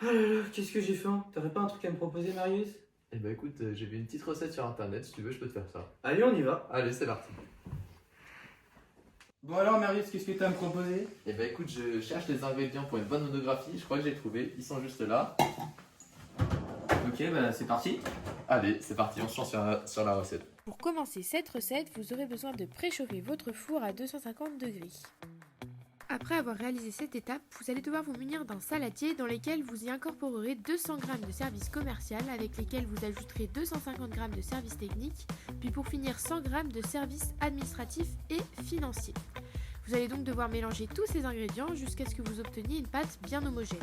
Ah là là, qu'est-ce que j'ai faim? T'aurais pas un truc à me proposer, Marius? Eh ben écoute, j'ai vu une petite recette sur internet, si tu veux, je peux te faire ça. Allez, on y va. Allez, c'est parti. Bon alors Marius, qu'est-ce que tu as à me proposer? Eh ben écoute, je cherche les ingrédients pour une bonne monographie, je crois que j'ai trouvé, ils sont juste là. Ok, bah c'est parti. Allez, c'est parti, on se lance sur la recette. Pour commencer cette recette, vous aurez besoin de préchauffer votre four à 250 degrés. Après avoir réalisé cette étape, vous allez devoir vous munir d'un saladier dans lequel vous y incorporerez 200 g de service commercial avec lesquels vous ajouterez 250 g de service technique, puis pour finir 100 g de service administratif et financier. Vous allez donc devoir mélanger tous ces ingrédients jusqu'à ce que vous obteniez une pâte bien homogène.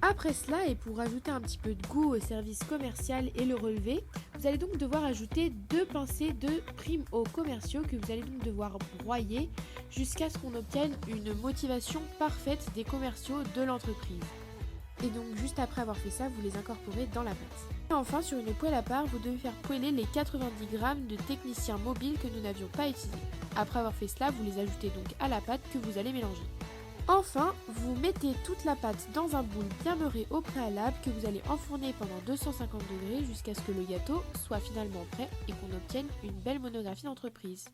Après cela, et pour ajouter un petit peu de goût au service commercial et le relever, vous allez donc devoir ajouter 2 pincées de prime-eau commerciaux que vous allez donc devoir broyer jusqu'à ce qu'on obtienne une motivation parfaite des commerciaux de l'entreprise. Et donc juste après avoir fait ça, vous les incorporez dans la pâte. Et enfin, sur une poêle à part, vous devez faire poêler les 90 g de technicien mobile que nous n'avions pas utilisés. Après avoir fait cela, vous les ajoutez donc à la pâte que vous allez mélanger. Enfin, vous mettez toute la pâte dans un boule bien beurré au préalable que vous allez enfourner pendant 250 degrés jusqu'à ce que le gâteau soit finalement prêt et qu'on obtienne une belle monographie d'entreprise.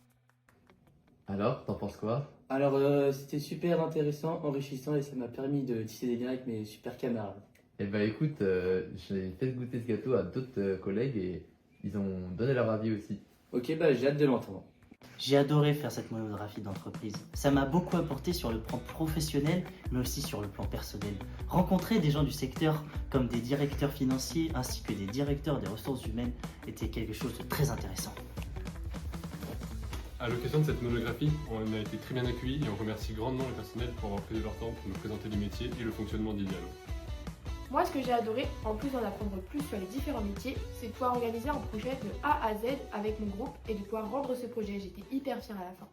Alors, t'en penses quoi? Alors, c'était super intéressant, enrichissant et ça m'a permis de tisser des liens avec mes super camarades. Eh ben écoute, j'ai fait goûter ce gâteau à d'autres collègues et ils ont donné leur avis aussi. Ok, bah j'ai hâte de l'entendre. J'ai adoré faire cette monographie d'entreprise. Ça m'a beaucoup apporté sur le plan professionnel, mais aussi sur le plan personnel. Rencontrer des gens du secteur, comme des directeurs financiers ainsi que des directeurs des ressources humaines, était quelque chose de très intéressant. À l'occasion de cette monographie, on a été très bien accueillis et on remercie grandement le personnel pour avoir pris de leur temps pour nous présenter les métiers et le fonctionnement d'Idealo. Moi, ce que j'ai adoré, en plus d'en apprendre plus sur les différents métiers, c'est de pouvoir organiser un projet de A à Z avec mon groupe et de pouvoir rendre ce projet. J'étais hyper fière à la fin.